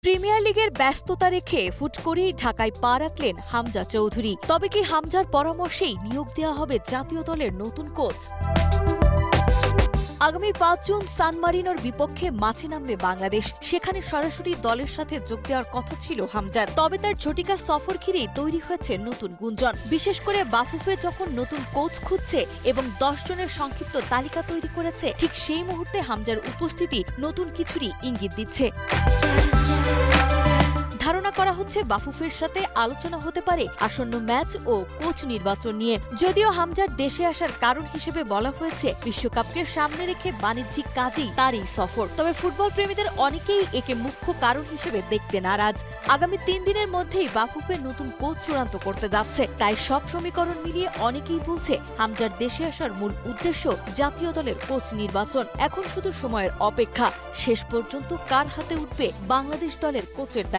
Premier লিগের ব্যস্ততা রেখে হুট করেই ঢাকায় পা রাখলেন হামজা চৌধুরী। তবে কি হামজার পরামর্শেই নিয়োগ দেওয়া হবে জাতীয় দলের নতুন কোচ? আগামী ৫ জুন সান মারিনোর বিপক্ষে মাঠে নামবে বাংলাদেশ। সেখানে সরাসরি দলের সাথে যোগ দেওয়ার কথা ছিল হামজার। তবে তার ঝটিকা সফর ঘিরেই তৈরি হয়েছে নতুন গুঞ্জন। বিশেষ করে বাফুফে যখন নতুন কোচ খুঁজছে এবং ১০ জনের সংক্ষিপ্ত তালিকা তৈরি করেছে, ঠিক সেই মুহূর্তে হামজার উপস্থিতি নতুন কিছুরই ইঙ্গিত দিচ্ছে। ধারণা করা হচ্ছে বাফুফের সাথে আলোচনা হতে পারে আসন্ন ম্যাচ ও কোচ নির্বাচন নিয়ে। যদিও হামজার দেশে আসার কারণ হিসেবে বলা হয়েছে বিশ্বকাপকে সামনে রেখে বাণিজ্যিক কাজেই তার এই সফর। তবে ফুটবল প্রেমীদের অনেকেই একে মুখ্য কারণ হিসেবে দেখতে নারাজ। আগামী ৩ দিনের মধ্যেই বাফুফের নতুন কোচ চূড়ান্ত করতে যাচ্ছে। তাই সব সমীকরণ মিলিয়ে অনেকেই বলছে হামজার দেশে আসার মূল উদ্দেশ্য জাতীয় দলের কোচ নির্বাচন। এখন শুধু সময়ের অপেক্ষা, শেষ পর্যন্ত কার হাতে উঠবে বাংলাদেশ দলের কোচের দায়িত্ব।